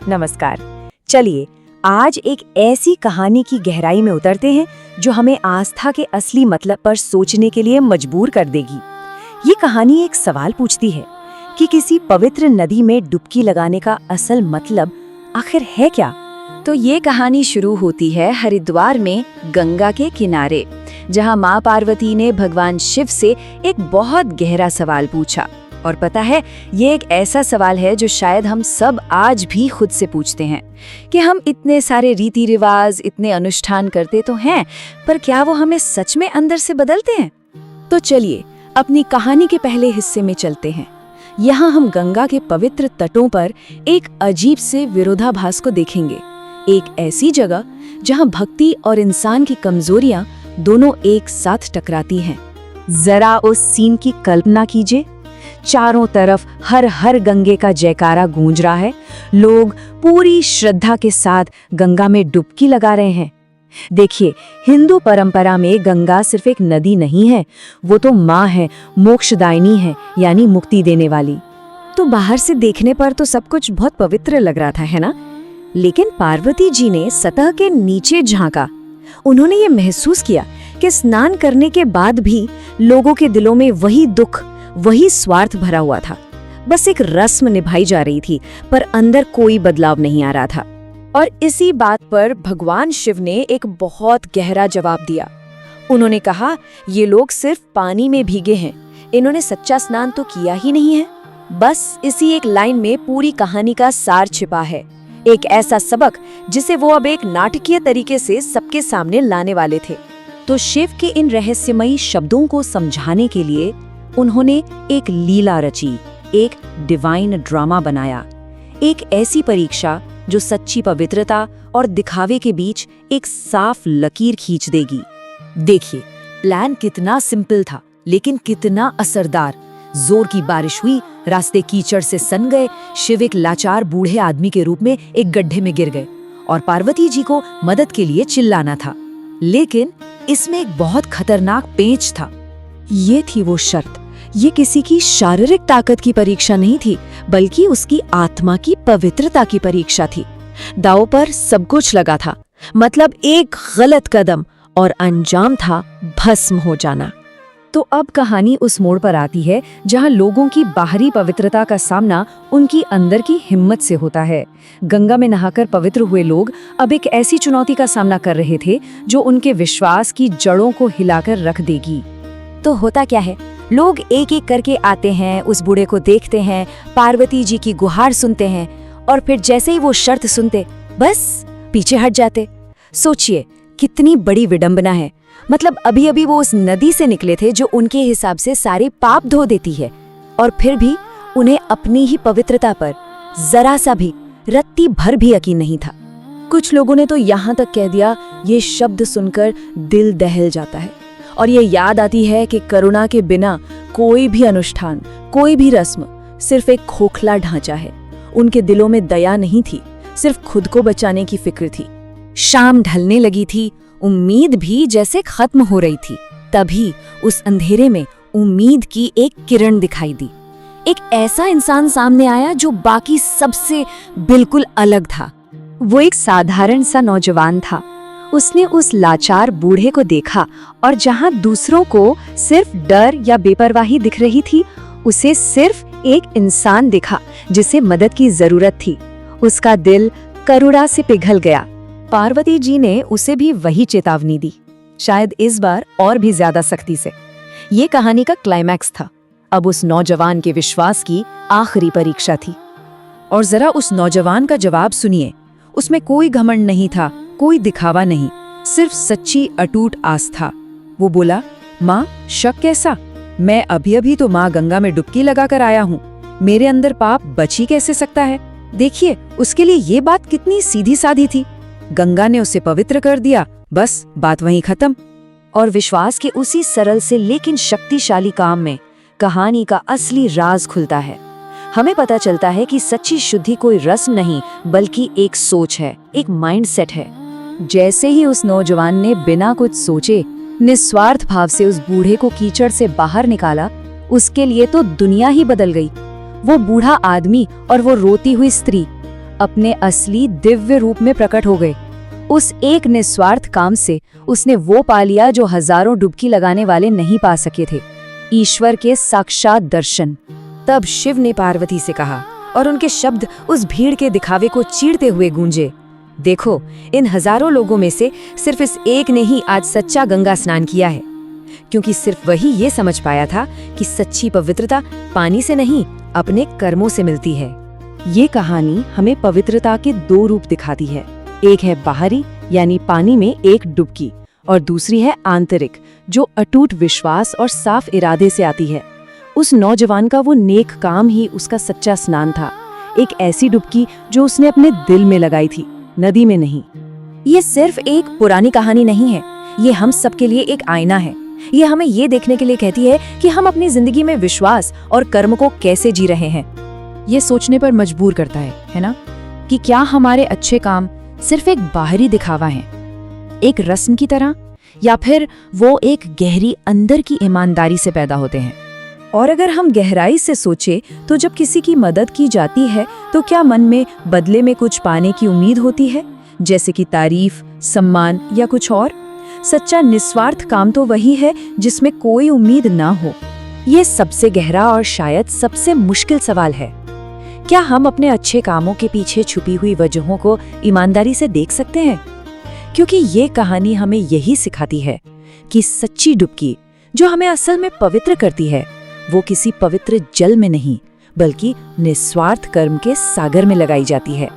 नमस्कार। चलिए आज एक ऐसी कहानी की गहराई में उतरते हैं जो हमें आस्था के असली मतलब पर सोचने के लिए मजबूर कर देगी। ये कहानी एक सवाल पूछती है कि किसी पवित्र नदी में डुबकी लगाने का असल मतलब आखिर है क्या। तो ये कहानी शुरू होती है हरिद्वार में गंगा के किनारे, जहाँ माँ पार्वती ने भगवान शिव से एक बहुत गहरा सवाल पूछा। और पता है, ये एक ऐसा सवाल है जो शायद हम सब आज भी खुद से पूछते हैं कि हम इतने सारे रीति रिवाज, इतने अनुष्ठान करते तो हैं, पर क्या वो हमें सच में अंदर से बदलते हैं? तो चलिए अपनी कहानी के पहले हिस्से में चलते हैं। यहाँ हम गंगा के पवित्र तटों पर एक अजीब से विरोधाभास को देखेंगे। एक ऐसी जगह जहाँ भक्ति और इंसान की कमजोरियां दोनों एक साथ टकराती हैं। जरा उस सीन की कल्पना कीजिए। चारों तरफ हर हर गंगे का जयकारा गूंज रहा है। लोग पूरी श्रद्धा के साथ गंगा में डुबकी लगा रहे हैं। देखिए, हिंदू परंपरा में गंगा सिर्फ एक नदी नहीं है, वो तो माँ है, मोक्षदायिनी है, यानी मुक्ति देने वाली। तो बाहर से देखने पर तो सब कुछ बहुत पवित्र लग रहा था, है ना? लेकिन पार्वती जी ने सतह के नीचे झांका। उन्होंने ये महसूस किया कि स्नान करने के बाद भी लोगों के दिलों में वही दुख, वही स्वार्थ भरा हुआ था। बस एक रस्म निभाई जा रही थी, पर अंदर कोई बदलाव नहीं आ रहा था। और इसी बात पर भगवान शिव ने एक बहुत गहरा जवाब दिया। उन्होंने कहा, ये लोग सिर्फ पानी में भीगे हैं, इन्होंने सच्चा स्नान तो किया ही नहीं है। बस इसी एक लाइन में पूरी कहानी का सार छिपा है। एक ऐसा सबक जिसे वो अब एक नाटकीय तरीके से सबके सामने लाने वाले थे। तो शिव के इन रहस्यमयी शब्दों को समझाने के लिए उन्होंने एक लीला रची, एक डिवाइन ड्रामा बनाया, एक ऐसी परीक्षा जो सच्ची पवित्रता और दिखावे के बीच एक साफ लकीर खींच देगी। देखिए, प्लान कितना सिंपल था, लेकिन कितना असरदार। जोर की बारिश हुई, रास्ते कीचड़ से सन गए, शिव एक लाचार बूढ़े आदमी के रूप में एक गड्ढे में गिर गए और पार्वती जी को मदद के लिए चिल्लाना था। लेकिन इसमें एक बहुत खतरनाक पेंच था। ये थी वो शर्त। ये किसी की शारीरिक ताकत की परीक्षा नहीं थी, बल्कि उसकी आत्मा की पवित्रता की परीक्षा थी। दांव पर सब कुछ लगा था। मतलब एक गलत कदम और अंजाम था भस्म हो जाना। तो अब कहानी उस मोड़ पर आती है जहां लोगों की बाहरी पवित्रता का सामना उनकी अंदर की हिम्मत से होता है। गंगा में नहाकर पवित्र हुए लोग अब एक ऐसी चुनौती का सामना कर रहे थे जो उनके विश्वास की जड़ों को हिलाकर रख देगी। तो होता क्या है, लोग एक एक करके आते हैं, उस बूढ़े को देखते हैं, पार्वती जी की गुहार सुनते हैं और फिर जैसे ही वो शर्त सुनते, बस पीछे हट जाते। सोचिए कितनी बड़ी विडंबना है। मतलब अभी अभी वो उस नदी से निकले थे जो उनके हिसाब से सारे पाप धो देती है, और फिर भी उन्हें अपनी ही पवित्रता पर जरा सा भी, रत्ती भर भी यकीन नहीं था। कुछ लोगों ने तो यहाँ तक कह दिया, ये शब्द सुनकर दिल दहल जाता है और ये याद आती है कि करुणा के बिना कोई भी अनुष्ठान, कोई भी रस्म सिर्फ एक खोखला ढांचा है। उनके दिलों में दया नहीं थी, सिर्फ खुद को बचाने की फिक्र थी। शाम ढलने लगी थी, उम्मीद भी जैसे खत्म हो रही थी। तभी उस अंधेरे में उम्मीद की एक किरण दिखाई दी। एक ऐसा इंसान सामने आया जो बाकी सबसे बिल्कुल अलग था। वो एक साधारण सा नौजवान था। उसने उस लाचार बूढ़े को देखा और जहां दूसरों को सिर्फ डर या बेपरवाही दिख रही थी, उसे सिर्फ एक इंसान दिखा जिसे मदद की जरूरत थी। उसका दिल करुणा से पिघल गया। पार्वती जी ने उसे भी वही चेतावनी दी, शायद इस बार और भी ज्यादा सख्ती से। ये कहानी का क्लाइमैक्स था। अब उस नौजवान के विश्वास की आखिरी परीक्षा थी। और जरा उस नौजवान का जवाब सुनिए। उसमें कोई घमंड नहीं था, कोई दिखावा नहीं, सिर्फ सच्ची अटूट आस्था। वो बोला, माँ, शक कैसा? मैं अभी अभी तो माँ गंगा में डुबकी लगाकर आया हूँ। मेरे अंदर पाप बच ही कैसे सकता है? देखिए, उसके लिए ये बात कितनी सीधी साधी थी। गंगा ने उसे पवित्र कर दिया, बस बात वहीं खत्म। और विश्वास के उसी सरल से लेकिन शक्तिशाली काम में कहानी का असली राज खुलता है। हमें पता चलता है कि सच्ची शुद्धि कोई रस्म नहीं, बल्कि एक सोच है, एक माइंडसेट है। जैसे ही उस नौजवान ने बिना कुछ सोचे निस्वार्थ भाव से उस बूढ़े को कीचड़ से बाहर निकाला, उसके लिए तो दुनिया ही बदल गई। वो बूढ़ा आदमी और वो रोती हुई स्त्री अपने असली दिव्य रूप में प्रकट हो गए। उस एक निस्वार्थ काम से उसने वो पा लिया जो हजारों डुबकी लगाने वाले नहीं पा सके थे, ईश्वर के साक्षात दर्शन। तब शिव ने पार्वती से कहा, और उनके शब्द उस भीड़ के दिखावे को चीरते हुए गूंजे, देखो, इन हजारों लोगों में से सिर्फ इस एक ने ही आज सच्चा गंगा स्नान किया है, क्योंकि सिर्फ वही ये समझ पाया था कि सच्ची पवित्रता पानी से नहीं, अपने कर्मों से मिलती है। ये कहानी हमें पवित्रता के दो रूप दिखाती है। एक है बाहरी, यानी पानी में एक डुबकी, और दूसरी है आंतरिक, जो अटूट विश्वास और साफ इरादे से आती है। उस नौजवान का वो नेक काम ही उसका सच्चा स्नान था, एक ऐसी डुबकी जो उसने अपने दिल में लगाई थी, नदी में नहीं। ये सिर्फ एक पुरानी कहानी नहीं है, ये हम सबके लिए एक आईना है। ये हमें ये देखने के लिए कहती है कि हम अपनी जिंदगी में विश्वास और कर्म को कैसे जी रहे हैं। ये सोचने पर मजबूर करता है ना, कि क्या हमारे अच्छे काम सिर्फ एक बाहरी दिखावा है, एक रस्म की तरह, या फिर वो एक गहरी अंदर की ईमानदारी से पैदा होते हैं। और अगर हम गहराई से सोचे तो जब किसी की मदद की जाती है तो क्या मन में बदले में कुछ पाने की उम्मीद होती है, जैसे कि तारीफ, सम्मान या कुछ और? सच्चा निस्वार्थ काम तो वही है जिसमें कोई उम्मीद ना हो। ये सबसे गहरा और शायद सबसे मुश्किल सवाल है। क्या हम अपने अच्छे कामों के पीछे छुपी हुई वजहों को ईमानदारी से देख सकते हैं? क्योंकि ये कहानी हमें यही सिखाती है कि सच्ची डुबकी जो हमें असल में पवित्र करती है, वो किसी पवित्र जल में नहीं, बल्कि निस्वार्थ कर्म के सागर में लगाई जाती है।